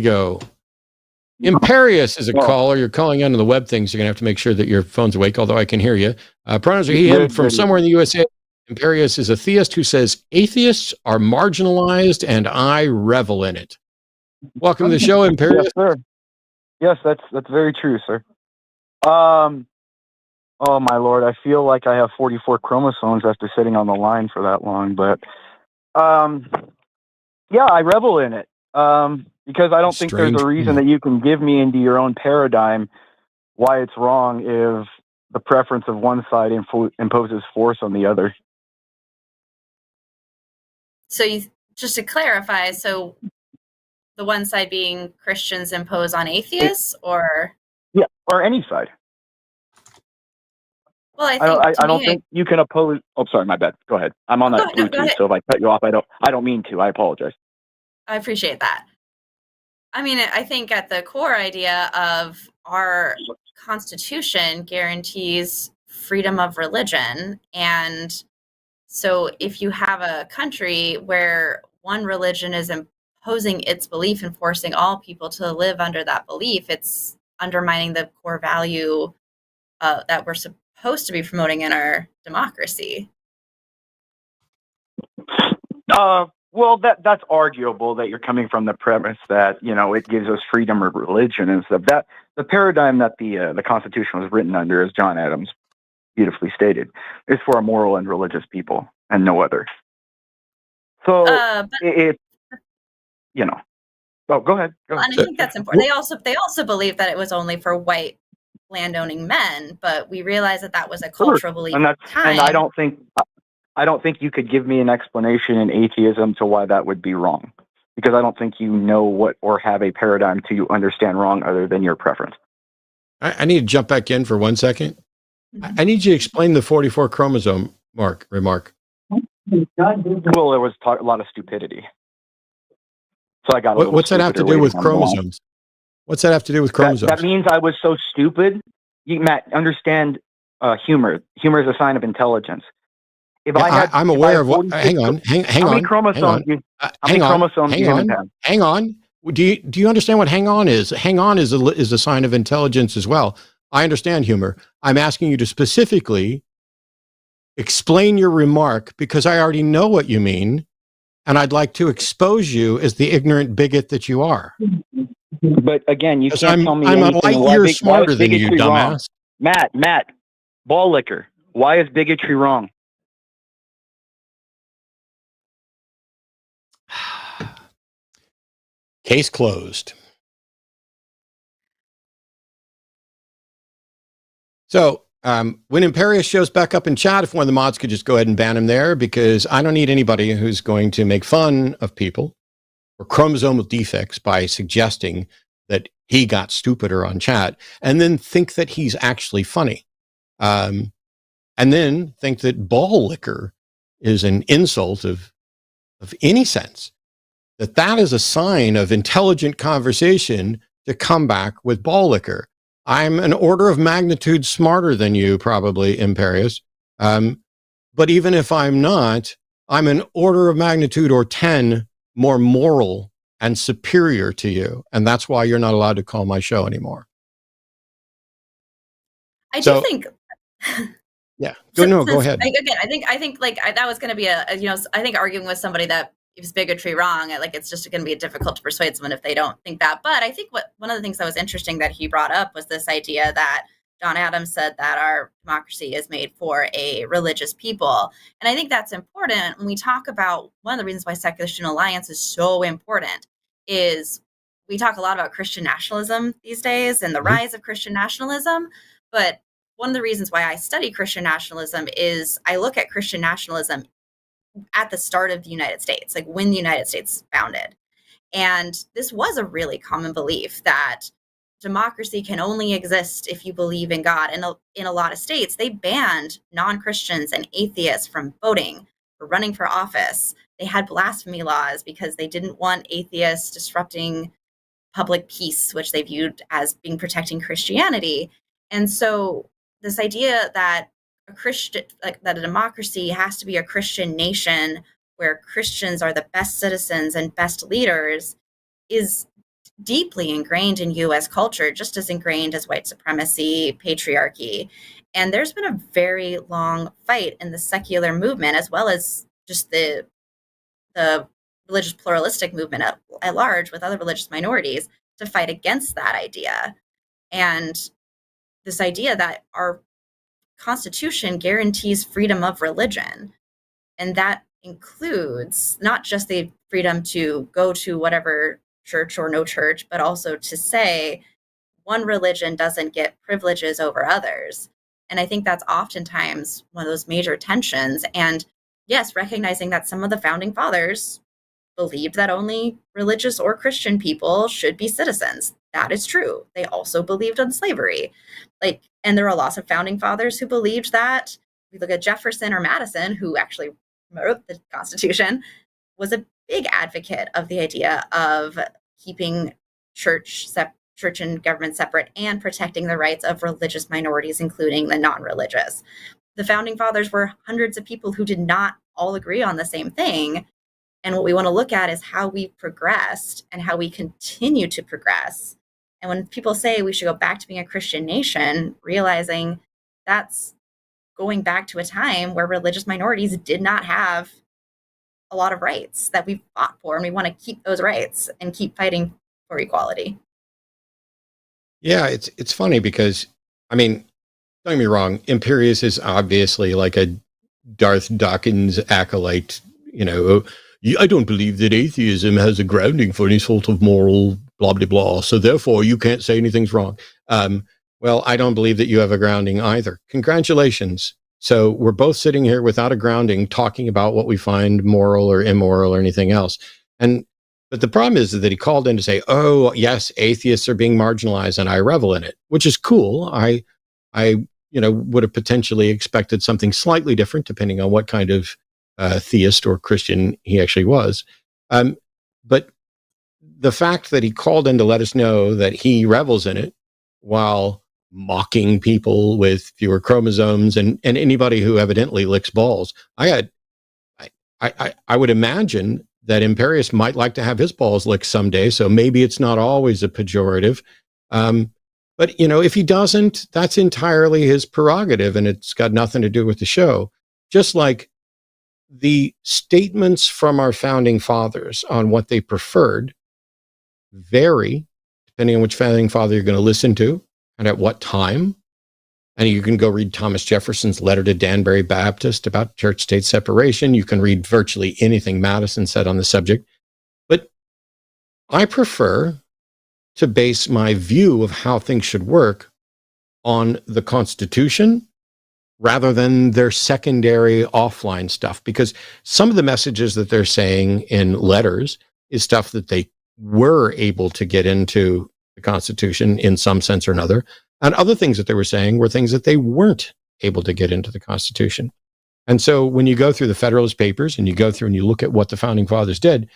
Go. Imperious is a caller. You're calling into the web things. You're going to have to make sure that your phone's awake, although I can hear you. Pronouns are he, him from somewhere in the USA. Imperious is a theist who says atheists are marginalized and I revel in it. Welcome to the show, Imperious. Yes, sir. Yes, that's very true, sir. Oh my lord, I feel like I have 44 chromosomes after sitting on the line for that long, but yeah, I revel in it. Because I don't think there's a reason that you can give me into your own paradigm why it's wrong if the preference of one side imposes force on the other. So just to clarify, so the one side being Christians impose on atheists, or? Yeah, or any side. Well, I don't think you can oppose. Oh, sorry, my bad. Go ahead. I'm on that Bluetooth, so if I cut you off, I don't mean to. I apologize. I appreciate that. I mean, I think at the core idea of our Constitution guarantees freedom of religion. And so if you have a country where one religion is imposing its belief and forcing all people to live under that belief, it's undermining the core value that we're supposed to be promoting in our democracy. Well, that's arguable that you're coming from the premise that, it gives us freedom of religion and stuff. That the paradigm that the Constitution was written under, as John Adams beautifully stated, is for a moral and religious people and no other. So Oh, go ahead. And I think that's important. They also believe that it was only for white landowning men, but we realize that was a cultural belief at the time. And I don't think you could give me an explanation in atheism to why that would be wrong, because I don't think you know what or have a paradigm to understand wrong other than your preference. I need to jump back in for 1 second. I need you to explain the 44 chromosome remark. Well, there was a lot of stupidity. So I got what's that have to do with chromosomes? What's that have to do with chromosomes? That means I was so stupid. Matt, understand humor. Humor is a sign of intelligence. I'm aware of what. Hang on. How many chromosomes do humans have? Hang on. Do you understand what hang on is? Hang on is a sign of intelligence as well. I understand humor. I'm asking you to specifically explain your remark because I already know what you mean, and I'd like to expose you as the ignorant bigot that you are. But again, you can't tell me anything. I'm a light year smarter than you, dumbass. Matt, ball liquor. Why is bigotry wrong? Case closed. So when Imperious shows back up in chat, if one of the mods could just go ahead and ban him there, because I don't need anybody who's going to make fun of people or chromosomal defects by suggesting that he got stupider on chat and then think that he's actually funny. And then think that ball liquor is an insult of any sense. That is a sign of intelligent conversation to come back with ball liquor. I'm an order of magnitude smarter than you, probably, Imperious. But even if I'm not, I'm an order of magnitude or 10 more moral and superior to you. And that's why you're not allowed to call my show anymore. I do think... Yeah, go ahead. Again, I think that was going to be I think arguing with somebody that is bigotry wrong, it's just going to be difficult to persuade someone if they don't think that. But I think one of the things that was interesting that he brought up was this idea that John Adams said that our democracy is made for a religious people. And I think that's important when we talk about one of the reasons why Secular Student Alliance is so important is we talk a lot about Christian nationalism these days and the rise of Christian nationalism. But one of the reasons why I study Christian nationalism is I look at Christian nationalism at the start of the United States, when the United States founded. And this was a really common belief that democracy can only exist if you believe in God. And in a lot of states, they banned non-Christians and atheists from voting or running for office. They had blasphemy laws because they didn't want atheists disrupting public peace, which they viewed as being protecting Christianity. And so this idea that that a democracy has to be a Christian nation where Christians are the best citizens and best leaders is deeply ingrained in US culture, just as ingrained as white supremacy, patriarchy. And there's been a very long fight in the secular movement, as well as just the religious pluralistic movement at large with other religious minorities, to fight against that idea. And this idea that our Constitution guarantees freedom of religion. And that includes not just the freedom to go to whatever church or no church, but also to say one religion doesn't get privileges over others. And I think that's oftentimes one of those major tensions. And yes, recognizing that some of the founding fathers believed that only religious or Christian people should be citizens. That is true. They also believed in slavery. And there are lots of founding fathers who believed that. We look at Jefferson or Madison, who actually wrote the Constitution, was a big advocate of the idea of keeping church and government separate and protecting the rights of religious minorities, including the non-religious. The founding fathers were hundreds of people who did not all agree on the same thing. And what we want to look at is how we progressed and how we continue to progress. And when people say we should go back to being a Christian nation, realizing that's going back to a time where religious minorities did not have a lot of rights that we fought for, and we want to keep those rights and keep fighting for equality. Yeah, it's funny because, I mean, don't get me wrong, Imperius is obviously like a Darth Dawkins acolyte, I don't believe that atheism has a grounding for any sort of moral blah, blah, blah. So therefore, you can't say anything's wrong. Well, I don't believe that you have a grounding either. Congratulations. So we're both sitting here without a grounding, talking about what we find moral or immoral or anything else. But the problem is that he called in to say, oh, yes, atheists are being marginalized and I revel in it, which is cool. I would have potentially expected something slightly different depending on what kind of theist or Christian he actually was. But the fact that he called in to let us know that he revels in it while mocking people with fewer chromosomes and anybody who evidently licks balls. I would imagine that Imperius might like to have his balls licked someday, so maybe it's not always a pejorative. But, if he doesn't, that's entirely his prerogative, and it's got nothing to do with the show. Just like the statements from our founding fathers on what they preferred vary depending on which founding father you're going to listen to and at what time. And you can go read Thomas Jefferson's letter to Danbury Baptist about church-state separation. You can read virtually anything Madison said on the subject. But I prefer to base my view of how things should work on the Constitution rather than their secondary offline stuff, because some of the messages that they're saying in letters is stuff that they were able to get into the Constitution in some sense or another. And other things that they were saying were things that they weren't able to get into the Constitution. And so when you go through the Federalist Papers and you go through and you look at what the founding fathers did,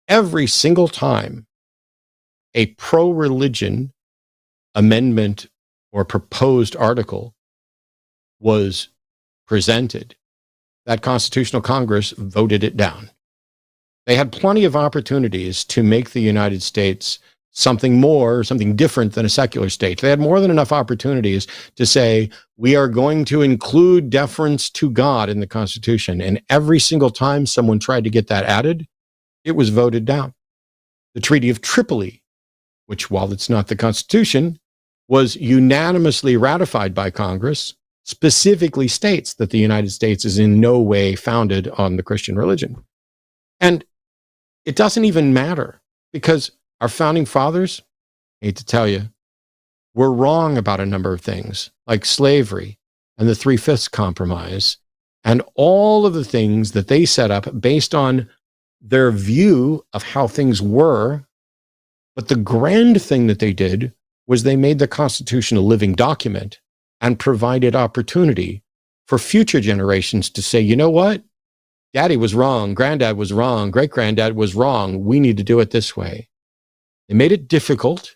every single time a pro-religion amendment or proposed article was presented, that Constitutional Congress voted it down. They had plenty of opportunities to make the United States something more, something different than a secular state. They had more than enough opportunities to say, we are going to include deference to God in the Constitution. And every single time someone tried to get that added, it was voted down. The Treaty of Tripoli, which, while it's not the Constitution, was unanimously ratified by Congress, specifically states that the United States is in no way founded on the Christian religion. And it doesn't even matter, because our founding fathers, I hate to tell you, were wrong about a number of things, like slavery and the 3/5 compromise, and all of the things that they set up based on their view of how things were. But the grand thing that they did was they made the Constitution a living document and provided opportunity for future generations to say, you know what? Daddy was wrong. Granddad was wrong. Great-granddad was wrong. We need to do it this way. They made it difficult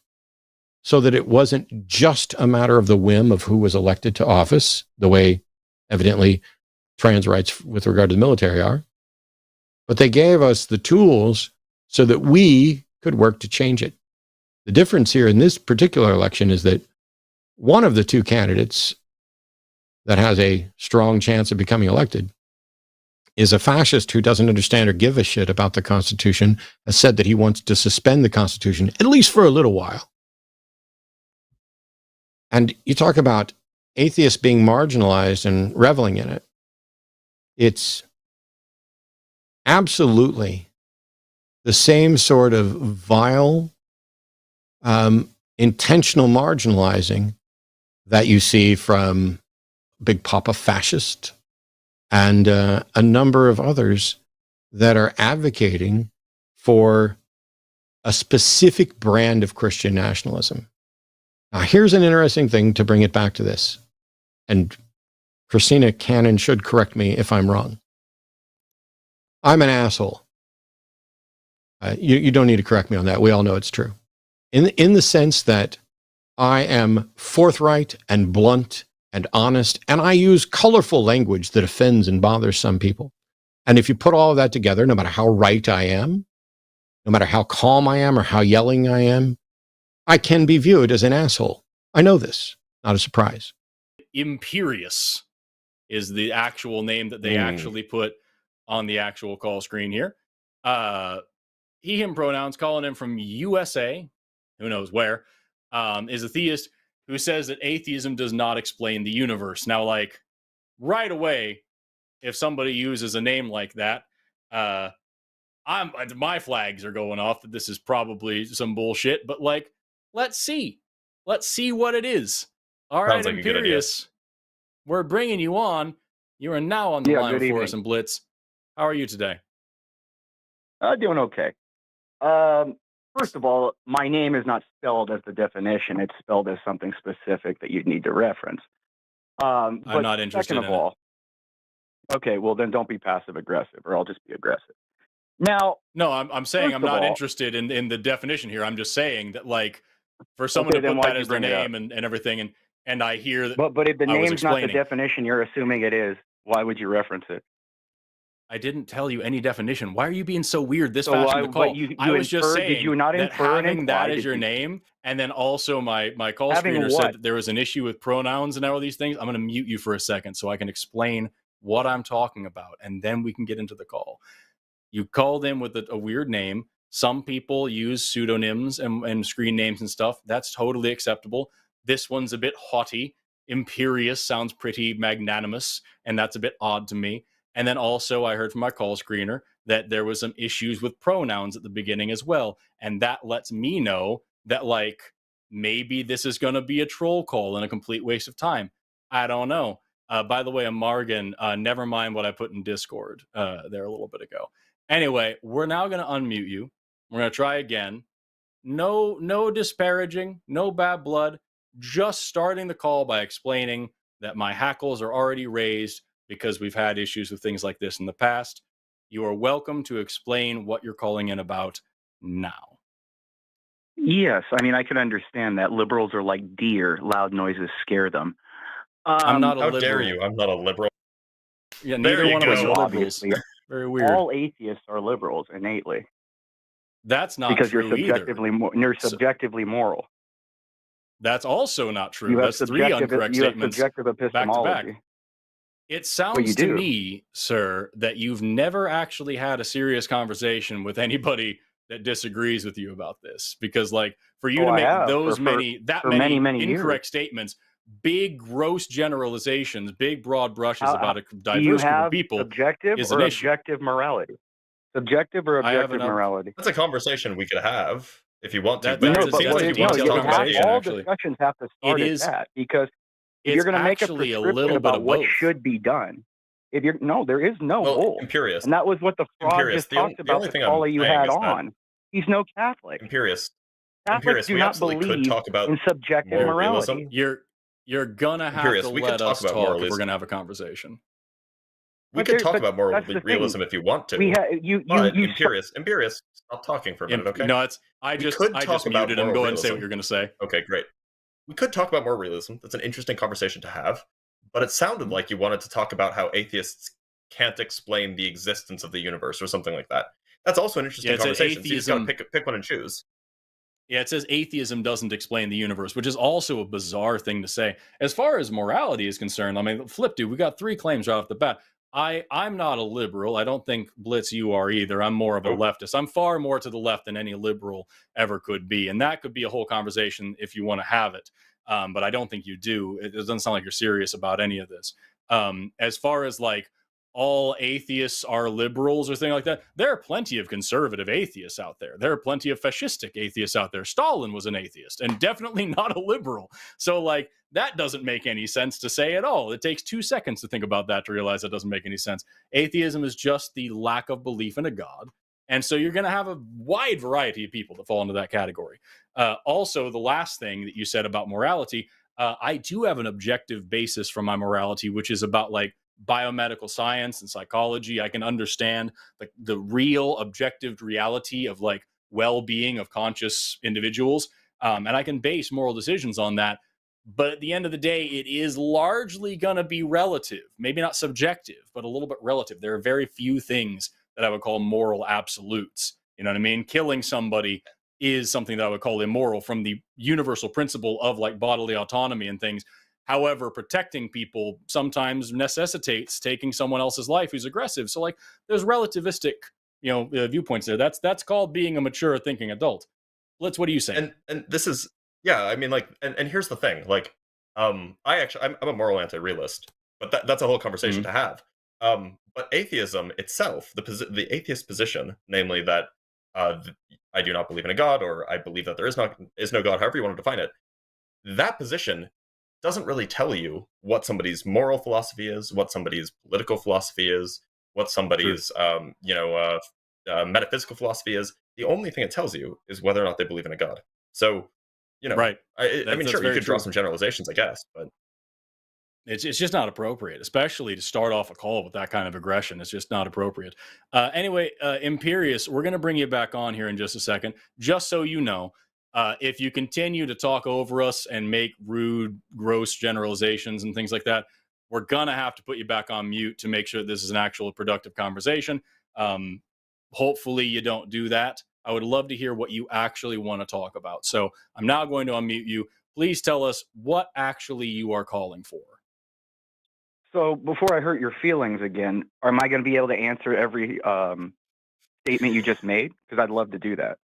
so that it wasn't just a matter of the whim of who was elected to office, the way evidently trans rights with regard to the military are. But they gave us the tools so that we could work to change it. The difference here in this particular election is that one of the two candidates that has a strong chance of becoming elected is a fascist who doesn't understand or give a shit about the Constitution, has said that he wants to suspend the Constitution, at least for a little while. And you talk about atheists being marginalized and reveling in it. It's absolutely the same sort of vile, intentional marginalizing that you see from Big Papa Fascist and a number of others that are advocating for a specific brand of Christian nationalism. Now, here's an interesting thing to bring it back to this. And Christina Cannon should correct me if I'm wrong. I'm an asshole. You don't need to correct me on that. We all know it's true. In the sense that I am forthright and blunt and honest, and I use colorful language that offends and bothers some people. And if you put all of that together, no matter how right I am, no matter how calm I am or how yelling I am, I can be viewed as an asshole. I know this. Not a surprise. Imperious is the actual name that they actually put on the actual call screen here. He, him pronouns, calling him from USA, who knows where, is a theist who says that atheism does not explain the universe. Now, like, right away, if somebody uses a name like that, my flags are going off that this is probably some bullshit, but like, let's see what it is. All right, like Imperious, we're bringing you on. You are now on the line with Forrest and Blitz. How are you today? Doing okay. First of all, my name is not spelled as the definition. It's spelled as something specific that you'd need to reference. I'm not interested second of all, okay, well then don't be passive aggressive, or I'll just be aggressive. Now, no, I'm saying I'm not interested in the definition here. I'm just saying that, like, for someone to put that as their name and everything, and I hear that. But if the name's not the definition you're assuming it is, why would you reference it? I didn't tell you any definition. Why are you being so weird this fast in the call? I was just saying, did you not that having that as your name, and then also my call screener said that there was an issue with pronouns and all these things. I'm going to mute you for a second so I can explain what I'm talking about, and then we can get into the call. You called in with a weird name. Some people use pseudonyms and screen names and stuff. That's totally acceptable. This one's a bit haughty. Imperious sounds pretty magnanimous, and that's a bit odd to me. And then also I heard from my call screener that there was some issues with pronouns at the beginning as well. And that lets me know that, like, maybe this is going to be a troll call and a complete waste of time. I don't know. By the way, Amargan, never mind what I put in Discord there a little bit ago. Anyway, we're now going to unmute you. We're going to try again. No disparaging, no bad blood. Just starting the call by explaining that my hackles are already raised because we've had issues with things like this in the past. You are welcome to explain what you're calling in about now. Yes, I mean, I can understand that. Liberals are like deer. Loud noises scare them. I'm not a liberal. How dare you? I'm not a liberal. Yeah, neither one of us are liberals. Obviously, very weird. All atheists are liberals innately. That's not because true you're subjectively moral. That's also not true. That's three incorrect statements subjective epistemology. Back to back. It sounds to me, sir, that you've never actually had a serious conversation with anybody that disagrees with you about this. Because, like, for you to make many incorrect statements, big, gross generalizations, big, broad brushes about a diverse group of people is an issue. Objective morality? Subjective or objective morality? That's a conversation we could have if you want to. That's a detailed conversation, all actually. Discussions have to start at that, because you're going to make a prescription about what should be done. If you're there is no rule. Imperious. And that was what the frog just talked about. The caller you had on. He's no Catholic. Imperious. Catholics do not believe in subjective morality. You're gonna have to let us talk if we're gonna have a conversation. We could talk about moral realism if you want to. Imperious, stop talking for a minute, okay? No, I just muted him. Go ahead and say what you're gonna say. Okay, great. We could talk about moral realism. That's an interesting conversation to have. But it sounded like you wanted to talk about how atheists can't explain the existence of the universe or something like that. That's also an interesting conversation. So you just gotta pick one and choose. Yeah, it says atheism doesn't explain the universe, which is also a bizarre thing to say. As far as morality is concerned, I mean, flip, dude, we got 3 claims right off the bat. I'm not a liberal. I don't think, Blitz, you are either. I'm more of a Nope. leftist. I'm far more to the left than any liberal ever could be. And that could be a whole conversation if you want to have it. But I don't think you do. It doesn't sound like you're serious about any of this. As far as like all atheists are liberals or thing like that, there are plenty of conservative atheists out there. There are plenty of fascistic atheists out there. Stalin was an atheist and definitely not a liberal. So like that doesn't make any sense to say at all. It takes 2 seconds to think about that to realize that doesn't make any sense. Atheism is just the lack of belief in a god. And so you're going to have a wide variety of people that fall into that category. Also, the last thing that you said about morality, I do have an objective basis for my morality, which is about like biomedical science and psychology. I can understand the real objective reality of like well-being of conscious individuals. And I can base moral decisions on that. But at the end of the day, it is largely going to be relative, maybe not subjective, but a little bit relative. There are very few things that I would call moral absolutes. You know what I mean? Killing somebody is something that I would call immoral from the universal principle of like bodily autonomy and things. However, protecting people sometimes necessitates taking someone else's life who's aggressive. So like there's relativistic, viewpoints there. That's called being a mature thinking adult. Blitz, what do you say? And this is, yeah, I mean, like, and here's the thing, like, I'm a moral anti-realist, but that's a whole conversation to have. But atheism itself, the atheist position, namely that I do not believe in a god, or I believe that there is no god, however you want to define it, that position doesn't really tell you what somebody's moral philosophy is, what somebody's political philosophy is, what somebody's metaphysical philosophy is. The only thing it tells you is whether or not they believe in a god. So, right. I mean, sure, you could draw some generalizations, I guess, but it's just not appropriate, especially to start off a call with that kind of aggression. It's just not appropriate. Anyway, Imperius, we're going to bring you back on here in just a second. Just so you know, if you continue to talk over us and make rude, gross generalizations and things like that, we're going to have to put you back on mute to make sure this is an actual productive conversation. Hopefully you don't do that. I would love to hear what you actually want to talk about. So I'm now going to unmute you. Please tell us what actually you are calling for. So before I hurt your feelings again, am I going to be able to answer every statement you just made? Because I'd love to do that.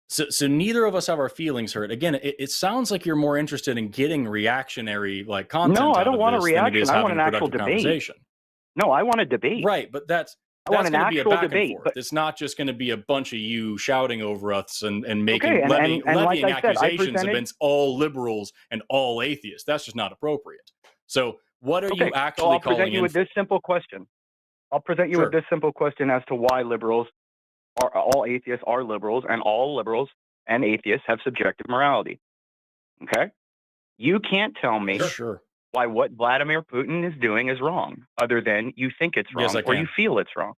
So neither of us have our feelings hurt. Again, it sounds like you're more interested in getting reactionary like content. No, I don't want a reaction. I want an actual debate. No, I want a debate. Right, but that's going to be a back and forth. It's not just going to be a bunch of you shouting over us and making levying like accusations against all liberals and all atheists. That's just not appropriate. So what are you actually calling in? I'll present you with this simple question. I'll present you with this simple question as to why all atheists are liberals, and all liberals and atheists have subjective morality. Okay? You can't tell me why what Vladimir Putin is doing is wrong, other than you think it's wrong or you feel it's wrong.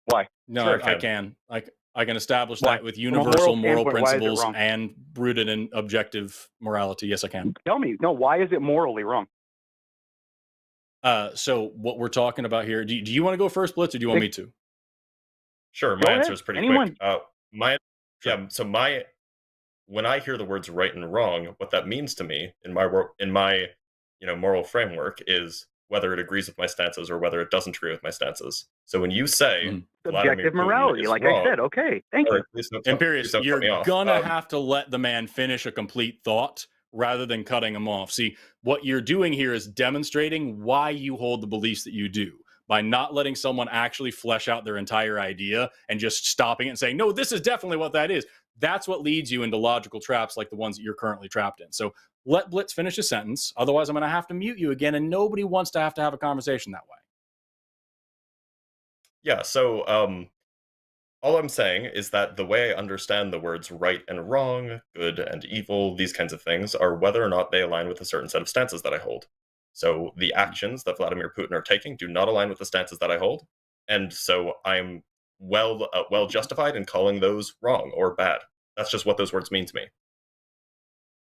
Why? No, I can. I can establish that with universal moral principles and rooted in objective morality. Yes, I can. Tell me, why is it morally wrong? So what we're talking about here, do you want to go first, Blitz, or do you want me to? Sure, my answer is pretty quick. When I hear the words right and wrong, what that means to me in my moral framework is whether it agrees with my stances or whether it doesn't agree with my stances. So when you say subjective morality, like wrong, I said, okay, thank you. Imperius, you're gonna have to let the man finish a complete thought rather than cutting him off. See, what you're doing here is demonstrating why you hold the beliefs that you do, by not letting someone actually flesh out their entire idea and just stopping it and saying, no, this is definitely what that is. That's what leads you into logical traps like the ones that you're currently trapped in. So let Blitz finish a sentence. Otherwise, I'm going to have to mute you again, and nobody wants to have a conversation that way. Yeah, so all I'm saying is that the way I understand the words right and wrong, good and evil, these kinds of things, are whether or not they align with a certain set of stances that I hold. So the actions that Vladimir Putin are taking do not align with the stances that I hold, and so I'm well justified in calling those wrong or bad. That's just what those words mean to me.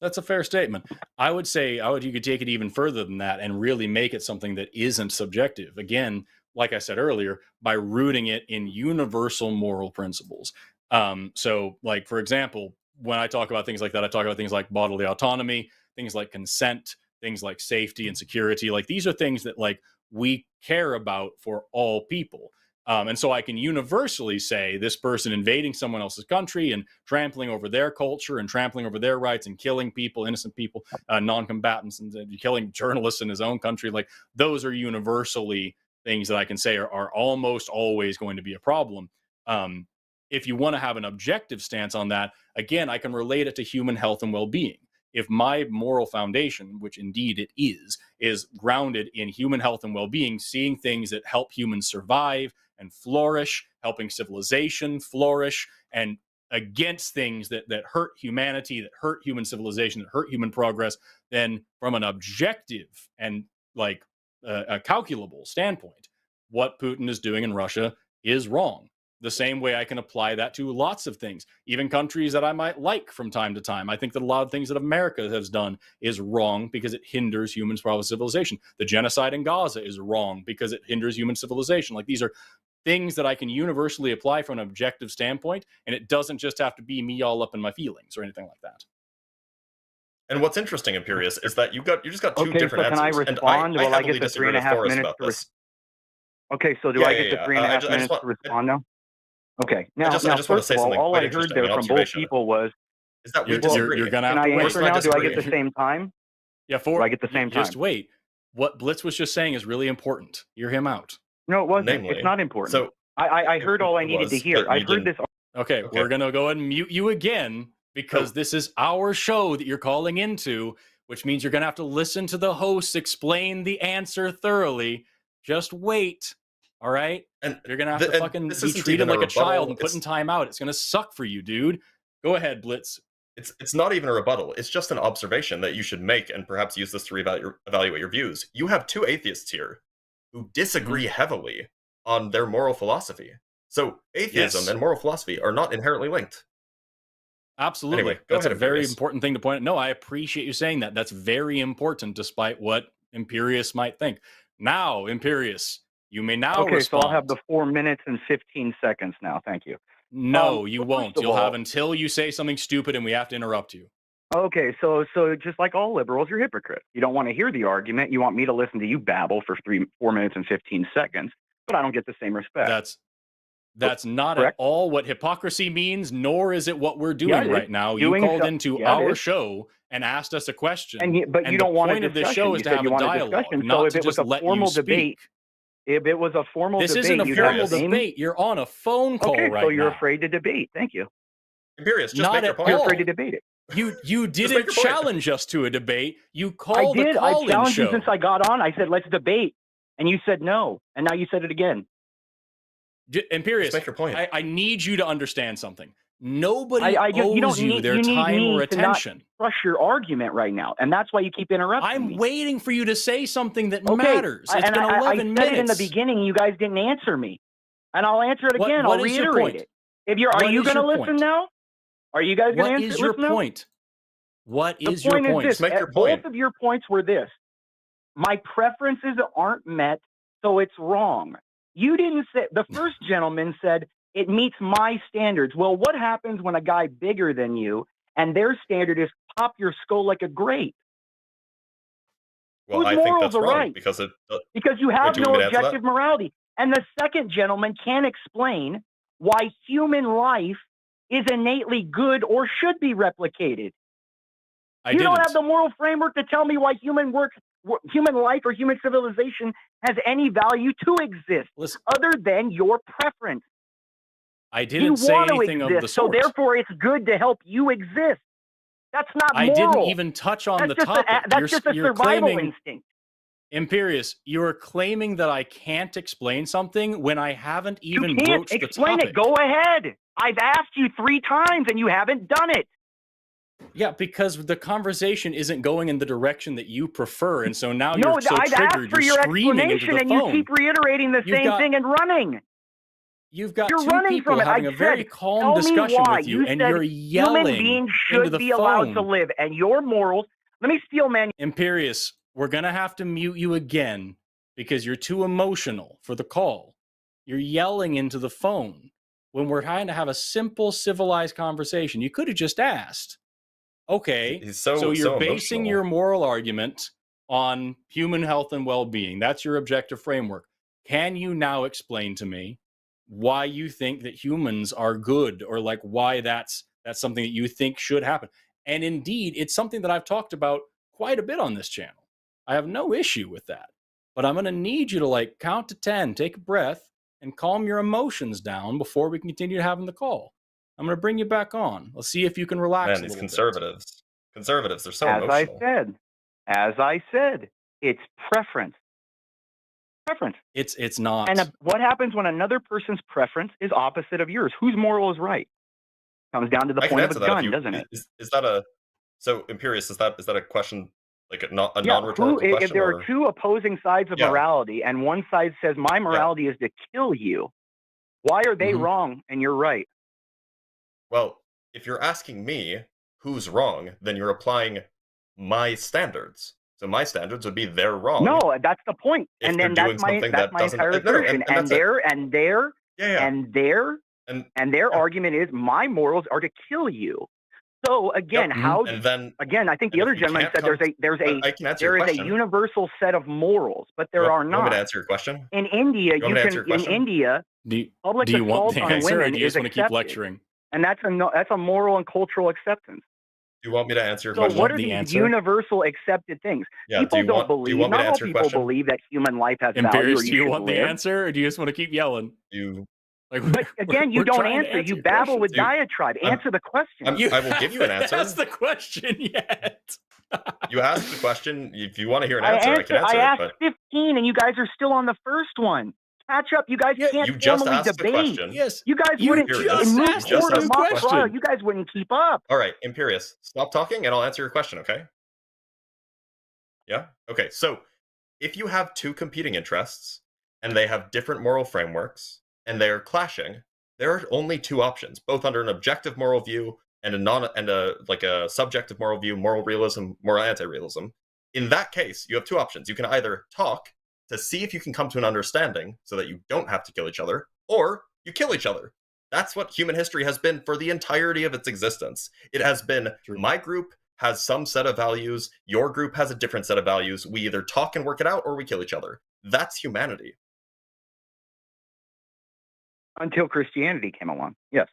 That's a fair statement. I would say you could take it even further than that and really make it something that isn't subjective. Again, like I said earlier, by rooting it in universal moral principles. So, like, for example, when I talk about things like that, I talk about things like bodily autonomy, things like consent, things like safety and security. Like these are things that like we care about for all people. And so I can universally say this person invading someone else's country and trampling over their culture and trampling over their rights and killing people, innocent people, non-combatants, and killing journalists in his own country. Like those are universally things that I can say are almost always going to be a problem. If you want to have an objective stance on that, again, I can relate it to human health and well-being. If my moral foundation, which indeed it is grounded in human health and well-being, seeing things that help humans survive and flourish, helping civilization flourish, and against things that hurt humanity, that hurt human civilization, that hurt human progress, then from an objective and like a calculable standpoint, what Putin is doing in Russia is wrong. The same way I can apply that to lots of things, even countries that I might like from time to time. I think that a lot of things that America has done is wrong because it hinders human civilization. The genocide in Gaza is wrong because it hinders human civilization. Like these are things that I can universally apply from an objective standpoint, and it doesn't just have to be me all up in my feelings or anything like that. And what's interesting, Imperious, is that you just got two different answers. Can I respond? Will I get the 3.5 minutes? Okay, so do I get the 3.5 minutes to respond now? Okay. Now, I just want to say something. All I heard there from both people was is that we disagree. You're gonna have to wait. Can I answer now? Do I get the same time? Yeah, do I get the same time? Just wait. What Blitz was just saying is really important. Hear him out. No, it wasn't. It's not important. So I heard all I needed to hear. I heard this. Okay, we're gonna go ahead and mute you again because this is our show that you're calling into, which means you're gonna have to listen to the host explain the answer thoroughly. Just wait. All right, and you're gonna have to fucking be treated like a child and put in time out. It's gonna suck for you, dude. Go ahead, Blitz. It's not even a rebuttal. It's just an observation that you should make and perhaps use this to evaluate your views. You have two atheists here who disagree heavily on their moral philosophy. So atheism and moral philosophy are not inherently linked. Absolutely. Anyway, that's a very important thing to point out. No, I appreciate you saying that. That's very important, despite what Imperious might think. Now, Imperious, you may now respond. So I'll have the 4 minutes and 15 seconds now. Thank you. No, you won't. You'll have until you say something stupid and we have to interrupt you. Okay, so just like all liberals, you're hypocrites. You don't want to hear the argument. You want me to listen to you babble for 4 minutes and 15 seconds, but I don't get the same respect. That's not at all what hypocrisy means, nor is it what we're doing right now. You called into our show and asked us a question. But you don't want a discussion. The point of this show is to have a dialogue, not to just let you speak. If it was a formal debate, this isn't a formal debate. You're on a phone call right now. Okay, so you're afraid to debate. Thank you. Imperious, just make your point. You're afraid to debate it. You didn't challenge us to a debate. You called a call-in show. I challenged you since I got on. I said, let's debate. And you said no. And now you said it again. Imperious, make your point. I need you to understand something. Nobody owes you their time or attention. Crush your argument right now, and that's why you keep interrupting me. I'm waiting for you to say something that matters. It's been 11 minutes. I said it in the beginning. You guys didn't answer me, and I'll answer it again. I'll reiterate it. Are you going to listen now? Are you guys going to answer? What is your point? What is your point? Is this. Make your point. Both of your points were this: my preferences aren't met, so it's wrong. You didn't say. The first gentleman said it meets my standards. Well, what happens when a guy bigger than you and their standard is pop your skull like a grape? Well, I think that's wrong because you have no objective morality. And the second gentleman can't explain why human life is innately good or should be replicated. You don't have the moral framework to tell me why human life or human civilization has any value to exist other than your preference. I didn't say anything of the sort. So therefore, it's good to help you exist. That's not moral. I didn't even touch on the topic. That's just a survival instinct. Imperious, you're claiming that I can't explain something when I haven't even broached the topic. Explain it. Go ahead. I've asked you 3 times and you haven't done it. Yeah, because the conversation isn't going in the direction that you prefer, and so now you're so triggered. You're screaming into the phone. And you keep reiterating the same thing and running. You've got 2 people having a very calm discussion with you, and you're yelling human beings into should the be phone. allowed to live, and your morals. Let me steal, man. Imperious, we're gonna have to mute you again because you're too emotional for the call. You're yelling into the phone. when we're trying to have a simple, civilized conversation. You could have just asked, okay, He's so you're so basing emotional. your moral argument on human health and well-being. That's your objective framework. Can you now explain to me why you think that humans are good, or like why that's something that you think should happen? And indeed, it's something that I've talked about quite a bit on this channel. I have no issue with that. But I'm going to need you to like count to 10, take a breath, and calm your emotions down before we continue having the call. I'm going to bring you back on. Let's see if you can relax Man, a these little conservatives. bit. Conservatives, they're so As emotional. as I said, it's preference. Preference. It's not. And what happens when another person's preference is opposite of yours? Whose moral is right? Comes down to the I can point of a answer that gun, if you, doesn't it? Is that a so Imperious? Is that a question, like a Yeah, non-rhetorical question? if there are two opposing sides of Yeah. morality, and one side says my morality is to kill you, why are they wrong and you're right? Well, if you're asking me who's wrong, then you're applying my standards. So my standards would be they're wrong. No, that's the point. if And they're then doing that's my something that doesn't- entire no, no, assertion. and that's it. And their Yeah. and their argument is my morals are to kill you. So again, Yep. And then I think the and other if you gentleman can't said I can answer your there is a question. universal set of morals, but there are You want me not. to answer your question? In India, You want me to answer your question? public Do you want assault the on answer, or women do you is just want to keep accepted, lecturing? and that's a moral and cultural acceptance. Do you want me to answer your So question? what are The these answer? universal accepted things? Yeah, People do you don't want believe. me Not to all answer your people question? believe that human life has value or Imperious, you do you should want the live. answer, or do you just want to keep yelling? You Like, But again, you we're don't trying to answer. You your babble questions. with diatribe. Answer the question. I will give you an answer. That's the question yet. You asked the question. If you want to hear an I answer, I can answer I it. asked But 15, and you guys are still on the first one. Catch up. You guys Yeah, can't you just formally asked the debate. question. Yes. You guys You wouldn't just in moot asked court a or new mock question. trial. You guys wouldn't keep up. All right, Imperious, stop talking and I'll answer your question, okay? Yeah? Okay, so if you have two competing interests and they have different moral frameworks and they are clashing, there are only two options, both under an objective moral view and a subjective moral view, moral realism, moral anti-realism. In that case, you have two options. You can either talk to see if you can come to an understanding so that you don't have to kill each other, or you kill each other. That's what human history has been for the entirety of its existence. It has been, my group has some set of values, your group has a different set of values. We either talk and work it out, or we kill each other. That's humanity. Until Christianity came along. Yes.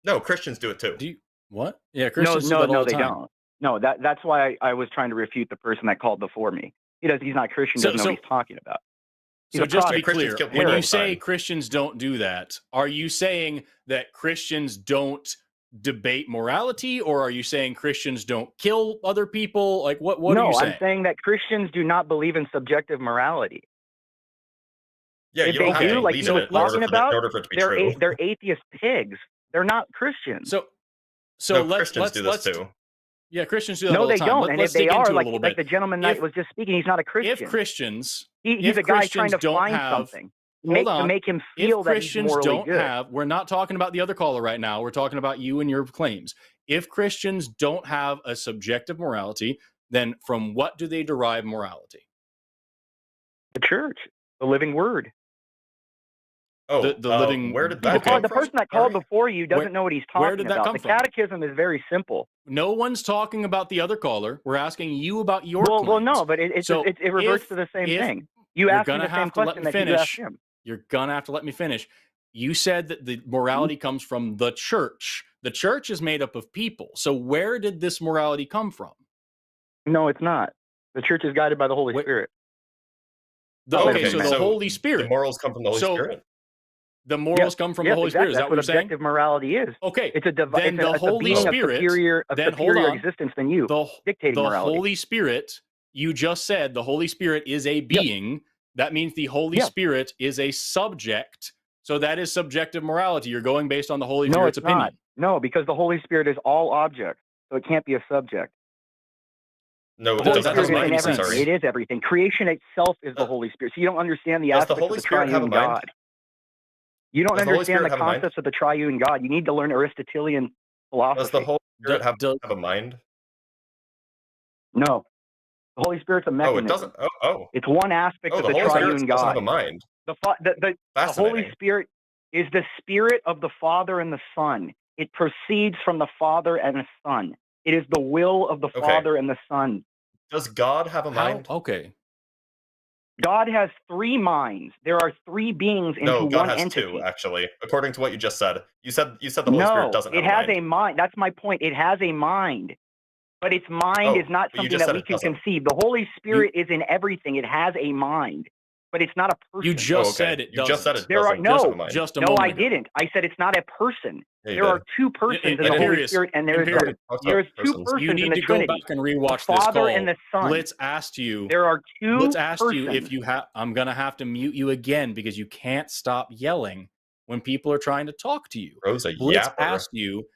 No, Christians do it too. Do you, what? Yeah, Christians do that all the they time. don't. No, that's why I was trying to refute the person that called before me. He's not Christian, doesn't know what he's talking about. So just to be Christians clear, kill when you people all the say time. Christians don't do that, are you saying that Christians don't debate morality, or are you saying Christians don't kill other people? Like, what are you saying? I'm saying that Christians do not believe in subjective morality. Yeah, If you don't they have do, to like believe you in was it in order talking for about, in order for it to be true. they're atheist pigs. They're not Christians. So No, Christians do this too. Yeah, Christians do that No, all the they time. don't. And Let's if they dig into are, it a like little bit. the gentleman that was just speaking, he's not a Christian. If Christians, he's a guy trying to find something to make him feel that he's morally good. We're not talking about the other caller right now. We're talking about you and your claims. If Christians don't have a subjective morality, then from what do they derive morality? The church, the living word. Oh, the living. Where did that come from? The person that called before you doesn't know what he's talking where did that about. come The from? catechism is very simple. No one's talking about the other caller. We're asking you about your well, claims. no, but it reverts to the same thing. You asked me the same question that you asked him. You're gonna have to let me finish. You said that the morality comes from the church. The church is made up of people. So where did this morality come from? No, it's not. The church is guided by the Holy Spirit. So the Holy Spirit. The morals come from the Holy Spirit. The morals come from the Holy Spirit. Is that what you're saying? Objective morality is. Okay. It's a then the Holy Spirit, superior existence than you. Dictating morality. The Holy Spirit, you just said the Holy Spirit is a being. Yep. That means the Holy Spirit is a subject. So that is subjective morality. You're going based on the Holy Spirit's opinion. Not. No, because the Holy Spirit is all objects. So it can't be a subject. No, that doesn't make any sense. It is everything. Creation itself is the Holy Spirit. So you don't understand the aspects of the triune God. You don't understand the concepts of the triune God. You need to learn Aristotelian philosophy. Does the Holy Spirit have a mind? No. The Holy Spirit's a mechanism. Oh, it doesn't. Oh. It's one aspect of the triune God. Doesn't have a mind. The Holy Spirit is the spirit of the Father and the Son. It proceeds from the Father and the Son. It is the will of the Father and the Son. Does God have a mind? Okay. God has 3 minds. There are 3 beings into No, God one has entity. 2, actually. According to what you just said. You said the Holy Spirit doesn't have a mind. No, it has a mind. That's my point. It has a mind. But its mind is not something that we can conceive. The Holy Spirit is in everything. It has a mind. But it's not a person. You just said it doesn't. You just said it there doesn't. are, just a no, moment I ago. didn't. I said it's not a person. Yeah, there are 2 persons in the Holy Spirit, and there's 2 persons You need in the to Trinity. go back and rewatch the this Father call. and the Son. Blitz asked you. There are 2 Blitz asked persons. you if you have. I'm gonna have to mute you again because you can't stop yelling when people are trying to talk to you. Bro's a Blitz yapper. asked you,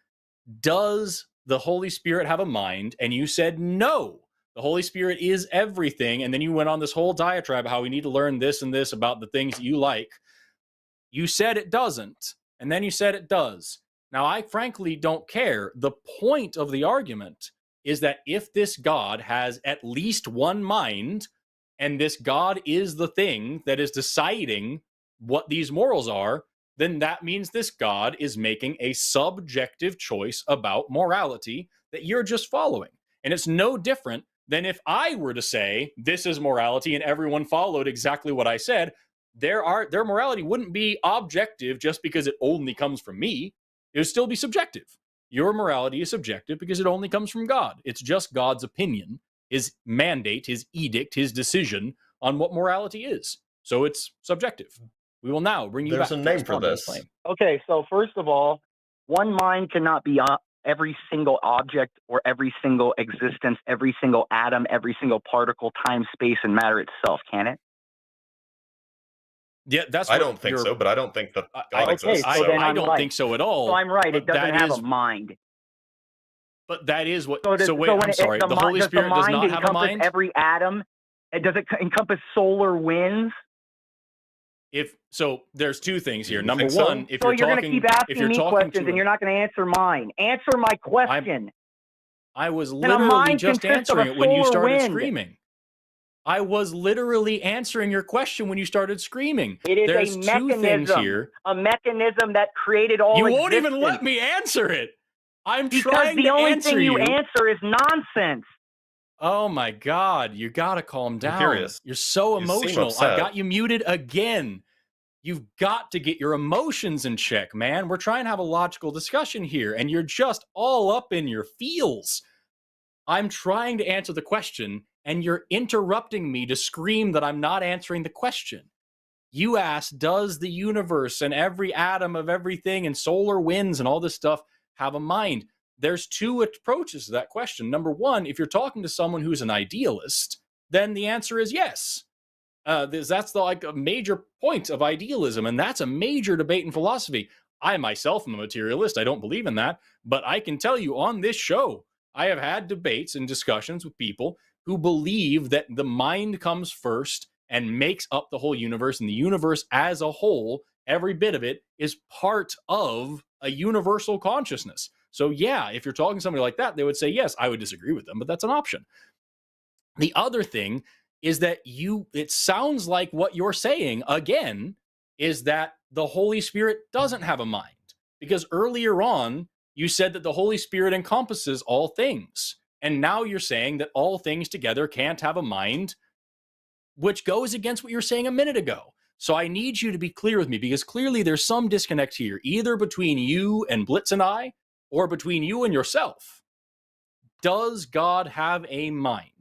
does the Holy Spirit have a mind? And you said no. The Holy Spirit is everything. And then you went on this whole diatribe how we need to learn this and this about the things that you like. You said it doesn't. And then you said it does. Now, I frankly don't care. The point of the argument is that if this God has at least one mind, and this God is the thing that is deciding what these morals are, then that means this God is making a subjective choice about morality that you're just following. And it's no different than if I were to say, this is morality, and everyone followed exactly what I said. Their morality wouldn't be objective just because it only comes from me. It would still be subjective. Your morality is subjective because it only comes from God. It's just God's opinion, his mandate, his edict, his decision on what morality is. So it's subjective. We will now bring you back. There's a name for this. Okay, so first of all, one mind cannot be every single object or every single existence, every single atom, every single particle, time, space, and matter itself, can it? Yeah, I don't think so, but I don't think that God exists. I don't think so at all. So I'm right. It doesn't have a mind. But that is what. I'm sorry. The Holy Spirit does not have a mind. Every atom. Does it encompass solar winds? There's 2 things here. Number one, if you're going to keep asking me questions and you're not going to answer mine. Answer my question. I was literally just answering it when you started screaming. I was literally answering your question when you started screaming. There's 2 things here. A mechanism that created all You existence. won't even let me answer it. I'm because trying to answer you. Because the only thing you answer is nonsense. Oh my God, you gotta calm down. Curious. You're so emotional. I've got you muted again. You've got to get your emotions in check, man. We're trying to have a logical discussion here, and you're just all up in your feels. I'm trying to answer the question, and you're interrupting me to scream that I'm not answering the question. You asked, does the universe and every atom of everything and solar winds and all this stuff have a mind? There's 2 approaches to that question. Number one, if you're talking to someone who's an idealist, then the answer is yes. That's a major point of idealism, and that's a major debate in philosophy. I myself am a materialist. I don't believe in that, but I can tell you on this show, I have had debates and discussions with people who believe that the mind comes first and makes up the whole universe, and the universe as a whole, every bit of it, is part of a universal consciousness. So yeah, if you're talking to somebody like that, they would say, yes, I would disagree with them, but that's an option. The other thing is that it sounds like what you're saying, again, is that the Holy Spirit doesn't have a mind. Because earlier on, you said that the Holy Spirit encompasses all things. And now you're saying that all things together can't have a mind, which goes against what you were saying a minute ago. So I need you to be clear with me, because clearly there's some disconnect here, either between you and Blitz and I, or between you and yourself. Does God have a mind?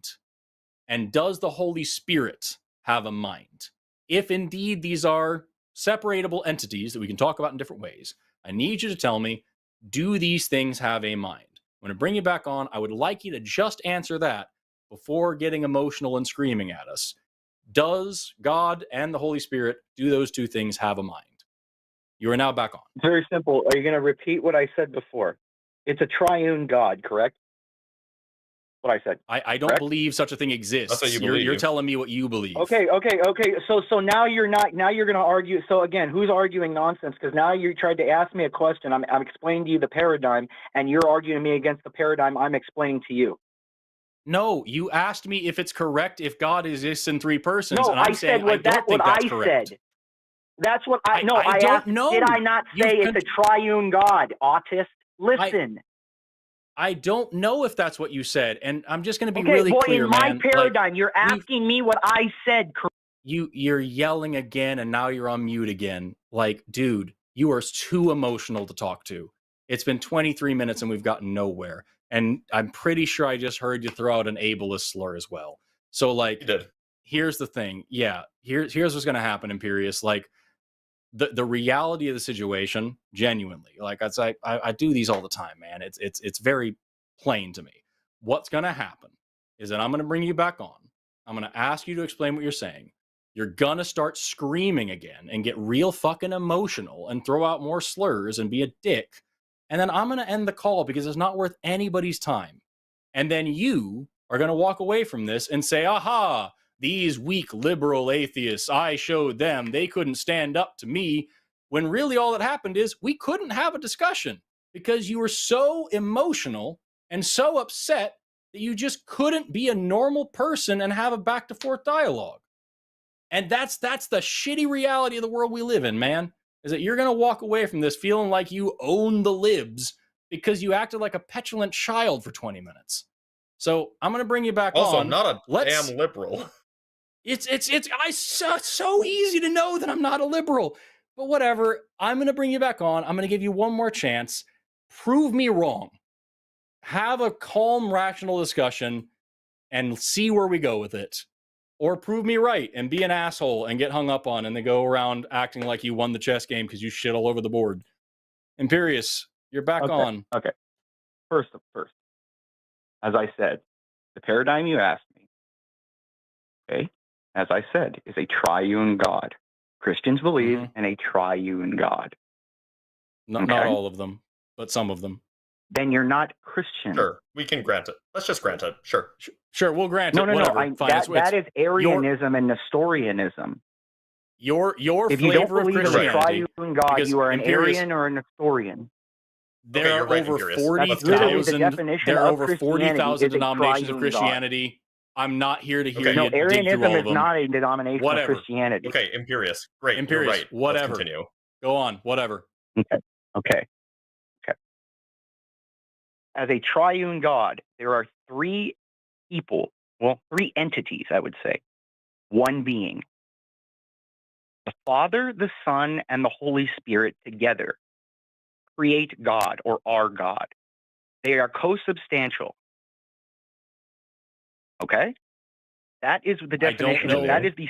And does the Holy Spirit have a mind? If indeed these are separatable entities that we can talk about in different ways, I need you to tell me, do these things have a mind? I'm going to bring you back on. I would like you to just answer that before getting emotional and screaming at us. Does God and the Holy Spirit, do those 2 things have a mind? You are now back on. Very simple. Are you going to repeat what I said before? It's a triune God, correct? What I said. I don't believe such a thing exists. That's what you believe. You're telling me what you believe. Okay. So now you're not. Now you're going to argue. So again, who's arguing nonsense? Because now you tried to ask me a question. I'm explaining to you the paradigm, and you're arguing me against the paradigm I'm explaining to you. No, you asked me if it's correct if God exists in 3 persons, No, and I'm I saying said, I don't think that's correct. Said. That's what I know. I don't asked, know. Did I not say it's a triune God, autist? Listen. I don't know if that's what you said, and I'm just going to be really clear, in my man. paradigm, you're asking me what I said. You're yelling again, and now you're on mute again. Like, dude, you are too emotional to talk to. It's been 23 minutes, and we've gotten nowhere. And I'm pretty sure I just heard you throw out an ableist slur as well. So, like, You did. Here's the thing. Yeah, here's what's going to happen, Imperious. Like, the reality of the situation, genuinely, like I do these all the time, man. It's very plain to me. What's going to happen is that I'm going to bring you back on. I'm going to ask you to explain what you're saying. You're going to start screaming again and get real fucking emotional and throw out more slurs and be a dick. And then I'm going to end the call because it's not worth anybody's time. And then you are going to walk away from this and say, aha, these weak liberal atheists, I showed them they couldn't stand up to me, when really all that happened is we couldn't have a discussion because you were so emotional and so upset that you just couldn't be a normal person and have a back to forth dialogue. And that's the shitty reality of the world we live in, man, is that you're going to walk away from this feeling like you own the libs because you acted like a petulant child for 20 minutes. So I'm going to bring you back also, on. I'm not a damn liberal. It's so easy to know that I'm not a liberal, but whatever. I'm going to bring you back on. I'm going to give you one more chance. Prove me wrong. Have a calm, rational discussion and see where we go with it. Or prove me right and be an asshole and get hung up on and then go around acting like you won the chess game because you shit all over the board. Imperious, you're back on. Okay. First, as I said, the paradigm you asked me, okay, as I said, is a triune God. Christians believe in a triune God. Not all of them, but some of them. Then you're not Christian. Sure, we can grant it. Let's just grant it. Sure, we'll grant it. No. Whatever. That is Arianism and Nestorianism. Your if you flavor don't believe of Christianity, in a triune God, you are an Arian or a Nestorian. There are over 40,000. There are over 40,000 denominations of Christianity. God. I'm not here to hear you dig through all of them. Arianism is not a denomination of Christianity. Okay, Imperious. Great. Imperious. You're right. Whatever. Let's continue. Go on. Whatever. Okay. As a triune God, there are three entities, I would say. One being. The Father, the Son, and the Holy Spirit together create God or are God. They are co-substantial. Okay? That is the definition. That is the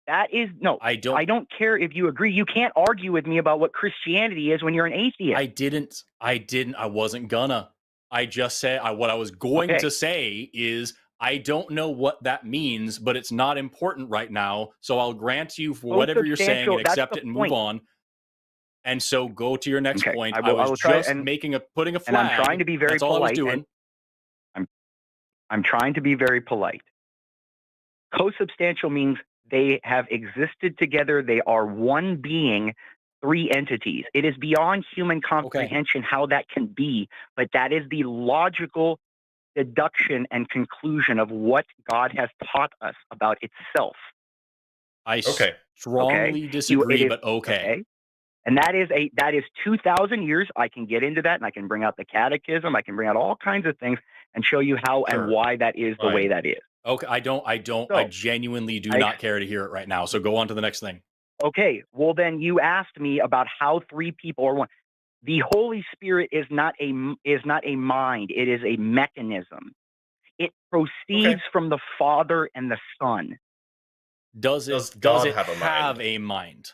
That is no. I don't care if you agree. You can't argue with me about what Christianity is when you're an atheist. I wasn't gonna. I just said what I was going to say is I don't know what that means, but it's not important right now. So I'll grant you for whatever you're saying and accept it and move on. And so go to your next point. I was just putting a flag. And I'm trying to be very polite. That's all I was doing. I'm trying to be very polite. Co-substantial means they have existed together. They are one being, three entities. It is beyond human comprehension how that can be, but that is the logical deduction and conclusion of what God has taught us about itself. I strongly disagree, but okay. And that is 2,000 years. I can get into that, and I can bring out the catechism. I can bring out all kinds of things and show you how and why that is the way that is. Okay, I genuinely do not care to hear it right now. So go on to the next thing. Okay, well then you asked me about how three people are one. The Holy Spirit is not a mind. It is a mechanism. It proceeds from the Father and the Son. Does it have a mind?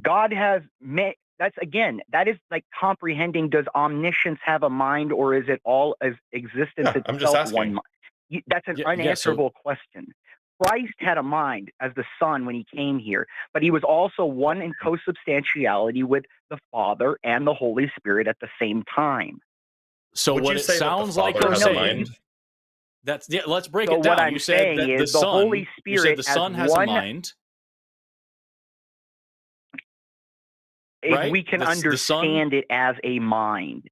God has that is like comprehending. Does omniscience have a mind, or is it all as existence itself? I'm just asking. One mind? That's an unanswerable question. Christ had a mind as the Son when he came here, but he was also one in co-substantiality with the Father and the Holy Spirit at the same time. So what it sounds like you're saying, let's break it down. What I'm saying is the Holy Spirit, the Son has a mind. If we can understand it as a mind.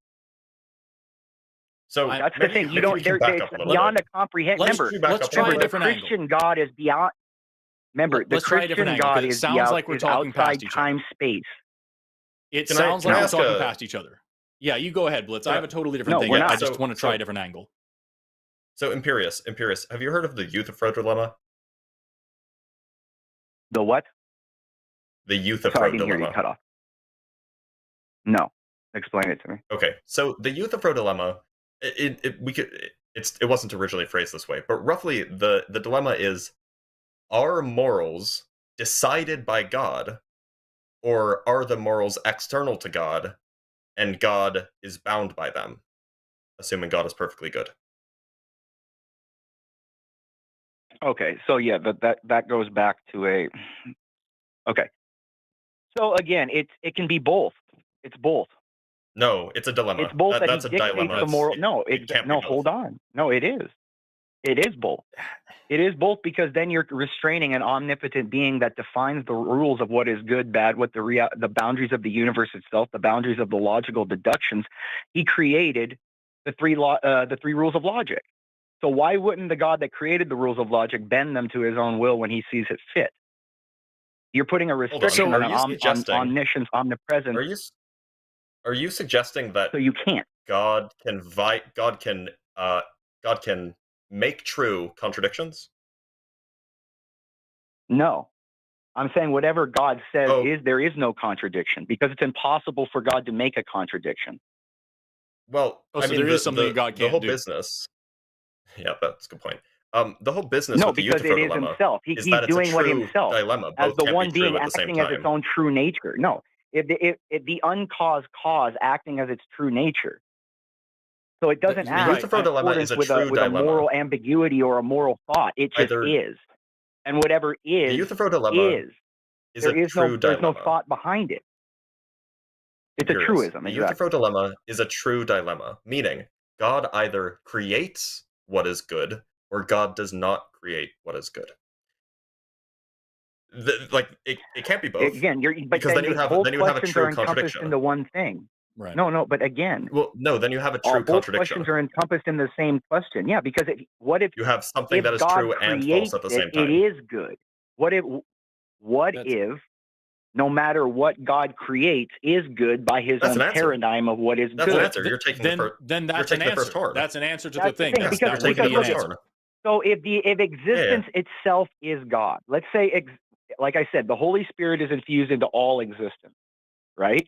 So that's the thing. You don't. It's beyond a comprehension. Remember, let's try a different Christian God is beyond. Remember, the Let's try a different Christian angle, 'cause God it is sounds like we're talking outside past each other. time space. It Can sounds I like we're ask talking a- past each other. Yeah, you go ahead, Blitz. I have a totally different No, thing. we're I not. just want to try So- a different angle. So Imperious, have you heard of the Euthyphro dilemma? The what? The Sorry, I Euthyphro didn't hear you. dilemma. Cut off. No, explain it to me. Okay, so the Euthyphro dilemma, it wasn't originally phrased this way, but roughly the dilemma is: are morals decided by God, or are the morals external to God, and God is bound by them, assuming God is perfectly good? Okay, so yeah, that goes back to a. Okay, so again, it can be both. It's both. No, it's a dilemma. It's both that That's he a dictates dilemma. the moral. No, it can't be no. both. Hold on. No, it is. It is both. It is both, because then you're restraining an omnipotent being that defines the rules of what is good, bad, what the boundaries of the universe itself, the boundaries of the logical deductions. He created the three rules of logic. So why wouldn't the God that created the rules of logic bend them to his own will when he sees it fit? You're putting a restriction Are on, you suggesting- omniscience, omnipresence. Are you suggesting that So you can't. God can make true contradictions? No. I'm saying whatever God says Oh. there is no contradiction, because it's impossible for God to make a contradiction. Well, Oh, I so mean, there is something God the can't whole do. business. Yeah, that's a good point. The whole business No, with the because Euthyphro it is dilemma himself. is He's that it's doing a what true himself, dilemma. as Both the can't one be true being at the same acting as time. its own true nature. No, the uncaused cause acting as its true nature. So it doesn't The act Euthyphro in dilemma accordance is a with true with a dilemma. moral ambiguity or a moral thought. It just Either- is, and whatever The is Euthyphro dilemma is. is There a is true there's no dilemma. thought behind it. It's a Curious. truism. The Exactly. Euthyphro dilemma is a true dilemma, meaning God either creates what is good or God does not create what is good. It can't be both. Again, but because then then you have both then you have a questions true are encompassed contradiction. into one thing. Right. No, but again, Well, no, then you have a true both contradiction. questions are encompassed in the same question. Yeah, because what if You have something if that is God true and creates false at the it, same time. it is good. What if no matter what God creates is good by his That's own an answer. paradigm of what is That's good? an answer. You're taking the first. Then that's taking an the first answer. horn. That's an answer to That's the the thing. thing, Yeah, because- you're taking would the be because an first answer. horn. So if existence itself is God, let's say, like I said, the Holy Spirit is infused into all existence, right?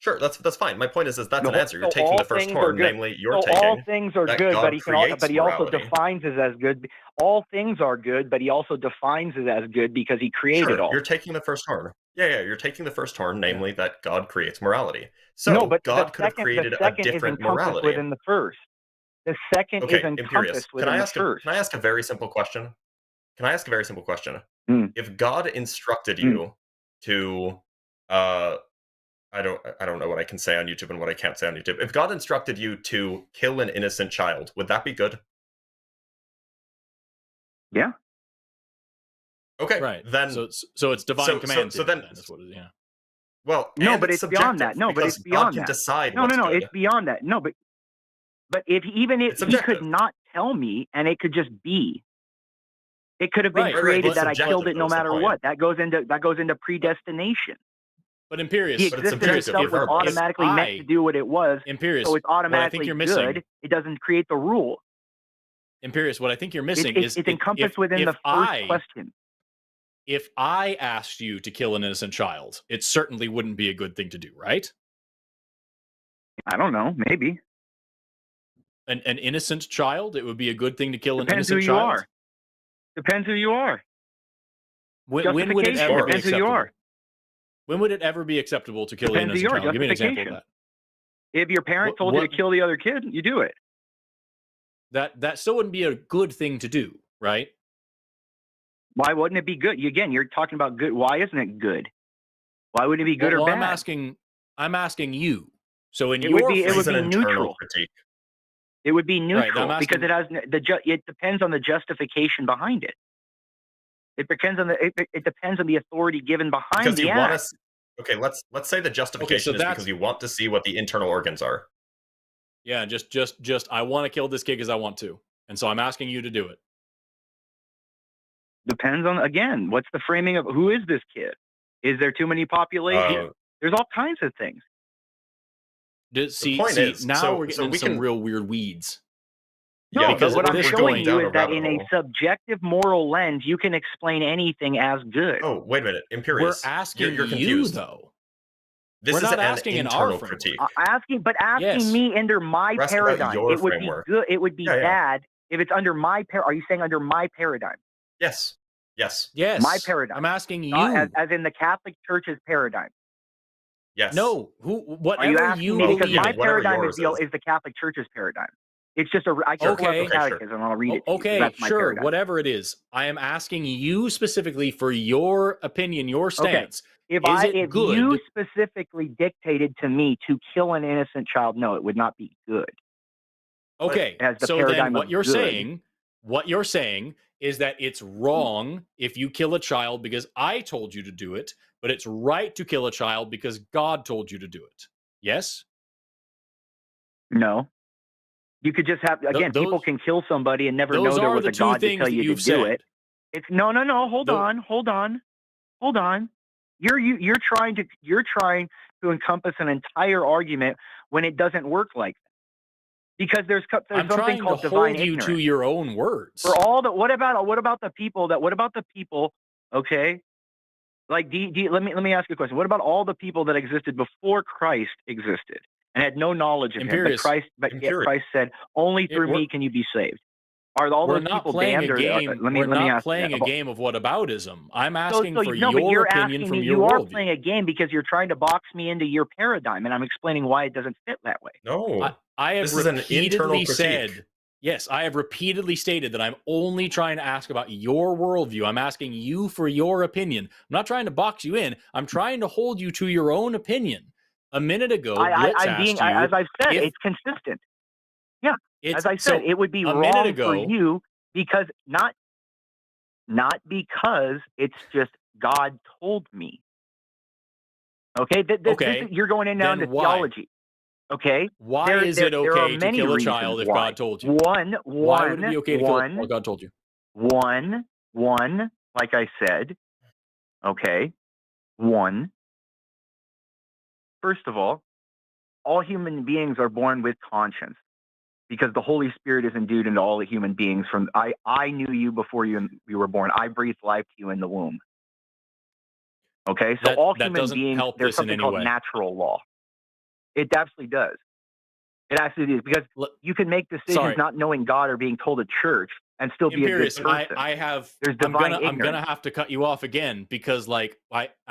Sure, that's fine. My point is that's The an whole- answer. You're so taking all the first things are horn, good. namely you're So taking all things are that good, God but he creates he also morality. defines it as good. All things are good, but he also defines it as good because he created Sure, all. you're taking the first horn. Yeah, you're taking the first horn, namely that God creates morality. So No, but God the could have second created a is different encompassed morality. within the first. The second Okay, is Imperious. encompassed Can within I the ask first. can I ask a very simple question? Can I ask a very simple question? Hmm. If God instructed you to I don't know what I can say on YouTube and what I can't say on YouTube. If God instructed you to kill an innocent child, would that be good? Yeah. Okay, Right. then So it's divine command. so then that's what it is. Yeah. well, No, and but it's beyond subjective, that. No, but because it's beyond God can that. decide No, what's good. it's beyond that. No, but if he It's could subjective. not tell me, and it could just be. It could have been Right, right, created but that I subjective, killed it no though, is the matter point. what. That goes into predestination. But Imperious, The But it's existence subjective itself was regardless. automatically meant to do what it was, Imperious, so it's what I think automatically you're missing. good. It doesn't create the rule. Imperious, what I think you're missing It's encompassed within the first question. If I asked you to kill an innocent child, it certainly wouldn't be a good thing to do, right? I don't know. Maybe An innocent child, it would be a good thing to kill an depends who innocent you child. are. Depends who you are. When would it ever be Depends who you acceptable? are. When would it ever be acceptable to kill an Depends who innocent you are. child? Give me an example of Justification. that. If your parent told you to kill the other kid, you do it. That still wouldn't be a good thing to do, right? Why wouldn't it be good? Again, you're talking about good. Why isn't it good? Why would it be good or bad? I'm asking you. So in It your would be frame- neutral. Critique. It would be Right, neutral I'm because asking- it has it depends on the justification behind it. It depends on it depends on the authority given behind Because the you act. want to. Okay, let's say the justification is because you want to see what the internal organs are. Yeah, just I want to kill this kid because I want to, and so I'm asking you to do it. Depends on, again, what's the framing of who is this kid? Is there too many population? There's all kinds of things. See, now so we're getting into some real weird weeds. No, Yeah, but what I'm we're showing going you down is a that rabbit in a hole. subjective moral lens, you can explain anything as good. Oh, wait a minute, We're Imperious. asking You're you, confused. though. This We're is not an asking in our internal framework. critique. Asking Yes. me under my We're asking about paradigm, your it would framework. be good. It would be Yeah, yeah. bad if it's under my Are you saying under my paradigm? Yes. Yes. Yes. My paradigm. I'm asking you. Not as in the Catholic Church's paradigm. Yes. No. Are you Whatever asking you me? Because believe my in. paradigm yours is the Catholic Church's paradigm. It's just I can pull out the catechism and I'll read it to you, 'cause that's my paradigm. Whatever it is. I am asking you specifically for your opinion, your stance. If good? you specifically dictated to me to kill an innocent child, no, it would not be good. Okay, As the so paradigm then what of you're good. saying is that it's wrong if you kill a child because I told you to do it, but it's right to kill a child because God told you to do it. Yes? No. You could just have, again, people can kill somebody and never know there was a God to tell you to do it. It's no. Hold on. You're trying to encompass an entire argument when it doesn't work like that. Because there's I'm something called divine ignorance. You to your own words. For all that, what about the people? Okay, like let me ask you a question. What about all the people that existed before Christ existed and had no knowledge of him? But Christ said, "Only through me can you be saved." Are all those people damned? We're not playing a game of whataboutism. I'm asking for your opinion from your worldview. You are playing a game because you're trying to box me into your paradigm, and I'm explaining why it doesn't fit that way. No, I have this is an internal said, yes, I have repeatedly stated that I'm only trying to ask about your worldview. I'm asking you for your opinion. I'm not trying to box you in. I'm trying to hold you to your own opinion. A minute ago, Blitz asked you, as I've said, it's consistent. Yeah, as I said, it would be wrong for you because not because it's just God told me. Okay, you're going in now into theology. Okay, why is it okay to kill a child if God told you? Why would it be okay to kill a child if God told you? One, like I said, okay, first of all human beings are born with conscience because the Holy Spirit is endued into all the human beings. I knew you before you were born. I breathed life to you in the womb. Okay, so all human beings, there's something called natural law. It absolutely does. It absolutely is, because you can make decisions not knowing God or being told a church and still be a good person. I'm gonna have to cut you off again because I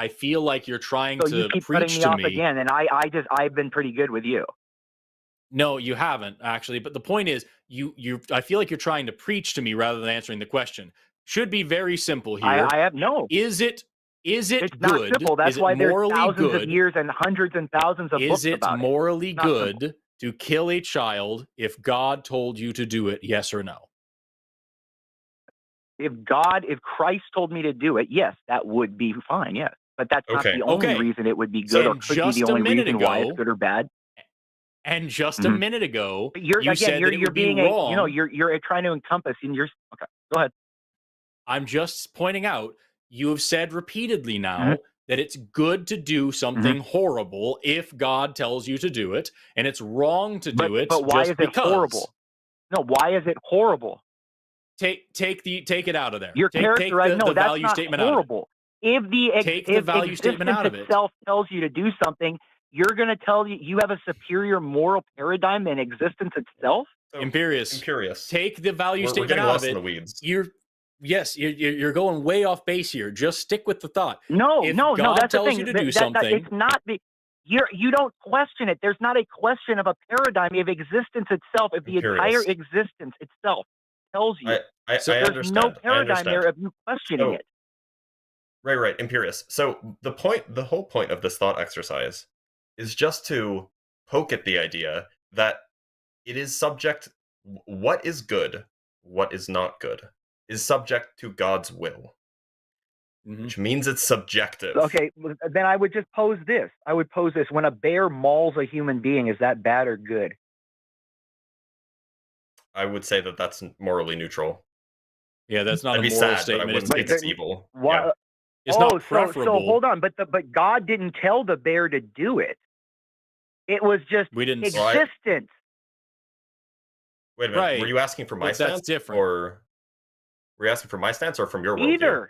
feel like you're trying to you keep preach cutting me to off me again, and I've been pretty good with you. No, you haven't actually. But the point is, I feel like you're trying to preach to me rather than answering the question. Should be very simple here. I have no. Is it it's good? Not simple. That's why there's thousands of years and hundreds and thousands of books about it. Is it morally good to kill a child if God told you to do it? Yes or no? If Christ told me to do it, yes, that would be fine. Yes, but that's not the only reason it would be good, or could be the only reason why it's good or bad. And just a minute ago, you're said that it would be wrong. You're trying to encompass in your. Okay, go ahead. I'm just pointing out. You have said repeatedly now that it's good to do something horrible if God tells you to do it, and it's wrong to do it. But why is it horrible? No, why is it horrible? Take it out of there. Your character, right? No, that's value not statement horrible. If the value statement out of it itself tells you to do something, you're going to tell you have a superior moral paradigm in existence itself. So, Imperious. Take the value statement out of it. In the weeds. You're going way off base here. Just stick with the thought. No, God that's tells the thing. You to do something. It's not you don't question it. There's not a question of a paradigm of existence itself. If the entire existence itself tells you, there's no paradigm there of you questioning it. Right, Imperious. So the whole point of this thought exercise is just to poke at the idea that it is subject. What is good, what is not good, is subject to God's will, which means it's subjective. Okay, then I would just pose this. When a bear mauls a human being, is that bad or good? I would say that that's morally neutral. Yeah, that's not I'd a be moral sad, but I statement. wouldn't think it's evil. Why, Yeah. It's oh, not so preferable. hold on, but God didn't tell the bear to do it. It was just We didn't. existence. Wait a minute. Right. Were you asking for my But stance? that's different. Or were you asking for my stance or from your worldview?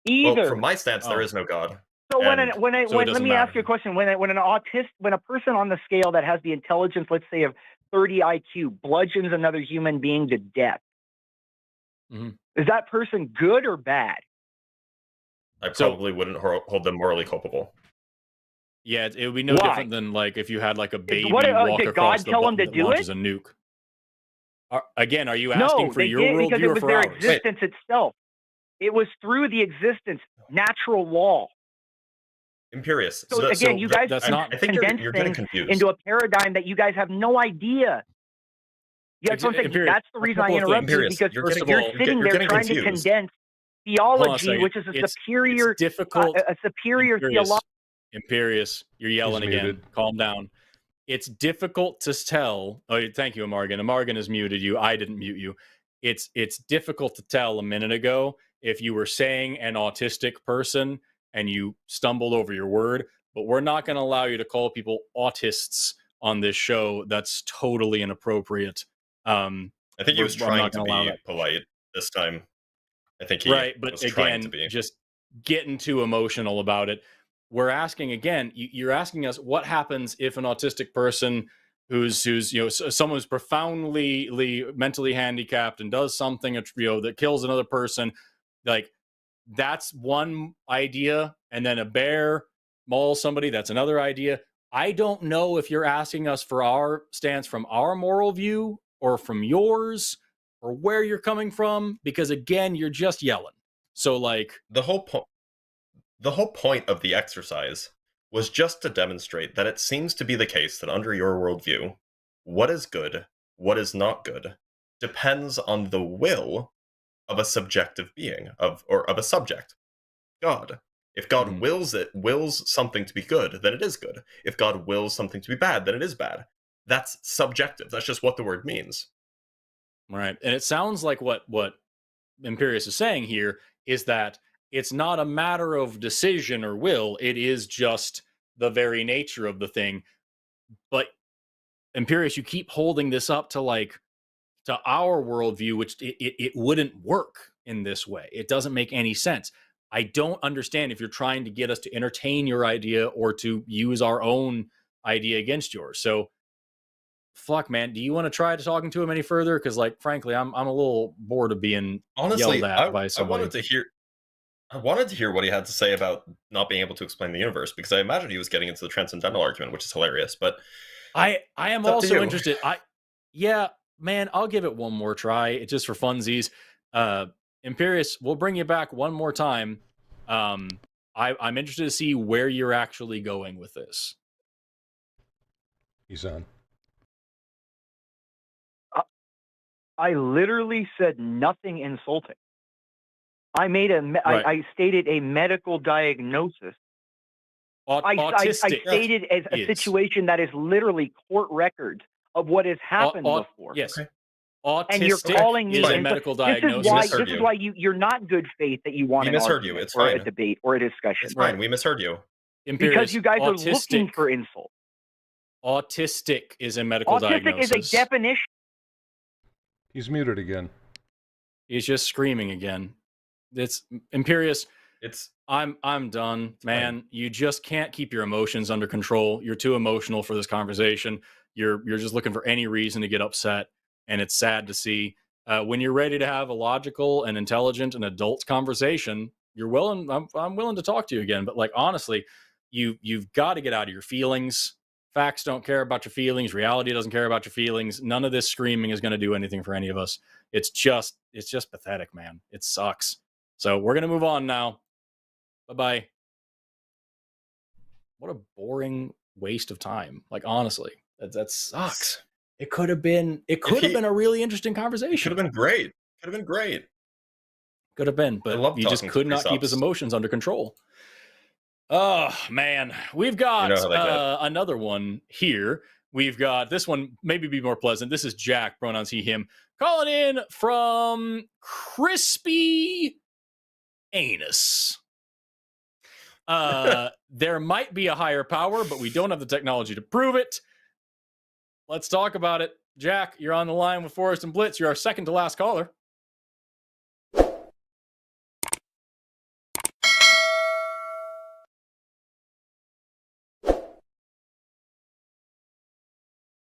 Either. Well, from my stance, there Oh. is no God. So And so it let me doesn't ask matter. you a question. When a person on the scale that has the intelligence, let's say of 30 IQ, bludgeons another human being to death, Mhm. is that person good or bad? I probably wouldn't hold them morally culpable. Yeah, it would be no Why? different than like if you had like a baby What, walk did across God the tell button him to that do launches it? a nuke. Again, are you asking No, for they your did because worldview it or was for their ours? existence itself. It was through the existence, natural law. Imperious. So again, you guys that's not. I think condense you're getting things confused. into a paradigm that you guys have no idea. Yeah, that's what I'm saying. Imperious, That's the reason I couple of interrupt you, Imperious, because you're first getting, of you're all, sitting you're there getting trying to confused. condense Hold on a theology, second. which is a It's superior, difficult. theology. Imperious, you're yelling again. muted. Calm down. It's difficult to tell. Oh, thank you, Amargan. Amargan has muted you. I didn't mute you. It's difficult to tell a minute ago if you were saying an autistic person and you stumbled over your word, but we're not going to allow you to call people autists on this show. That's totally inappropriate. I think he was I'm not trying to gonna allow be that. polite this time. I think he Right, but was trying to again, be. just getting too emotional about it. We're asking again. You're asking us what happens if an autistic person who's someone who's profoundly mentally handicapped and does something that kills another person, like that's one idea, and then a bear mauls somebody, that's another idea. I don't know if you're asking us for our stance from our moral view or from yours or where you're coming from, because again, you're just yelling. So like The whole point of the exercise was just to demonstrate that it seems to be the case that under your worldview, what is good, what is not good, depends on the will of a subjective being, of a subject, God. If God wills something to be good, then it is good. If God wills something to be bad, then it is bad. That's subjective. That's just what the word means. Right. And it sounds like what Imperius is saying here is that it's not a matter of decision or will, it is just the very nature of the thing. But Imperius, you keep holding this up to our worldview, which it wouldn't work in this way. It doesn't make any sense. I don't understand if you're trying to get us to entertain your idea or to use our own idea against yours. So fuck, man, do you want to try talking to him any further? Because frankly, I'm a little bored of being Honestly, yelled at by I somebody. wanted to hear what he had to say about not being able to explain the universe, because I imagined he was getting into the transcendental argument, which is hilarious. But I am also interested. Yeah, man, I'll give it one more try, just for funsies. Imperius, we'll bring you back one more time. I'm interested to see where you're actually going with this. He's on. I literally said nothing insulting. I made I stated a medical diagnosis. I stated as a situation that is literally court records of what has happened before. Yes. Okay. Autistic and you're calling me a medical diagnosis. This is why you're not good faith that you want an argument It's or fine. a debate or a discussion. It's fine. We misheard you. Imperius, because you guys are looking for insult. Autistic is a medical diagnosis. Autistic is a definition. He's muted again. He's just screaming again. It's Imperius. I'm done, man. Fine. You just can't keep your emotions under control. You're too emotional for this conversation. You're just looking for any reason to get upset, and it's sad to see. When you're ready to have a logical and intelligent and adult conversation, you're willing. I'm willing to talk to you again. But honestly, you've got to get out of your feelings. Facts don't care about your feelings. Reality doesn't care about your feelings. None of this screaming is going to do anything for any of us. It's just pathetic, man. It sucks. So we're going to move on now. Bye-bye. What a boring waste of time. Honestly, that sucks. It could have been a really interesting conversation. Could have been great. Could have been, but he just could not keep his emotions under control. Oh, man. We've got another one here. We've got this one, maybe be more pleasant. This is Jack, pronouns he, him, calling in from Crispy Anus. There might be a higher power, but we don't have the technology to prove it. Let's talk about it. Jack, you're on the line with Forrest and Blitz. You're our second to last caller.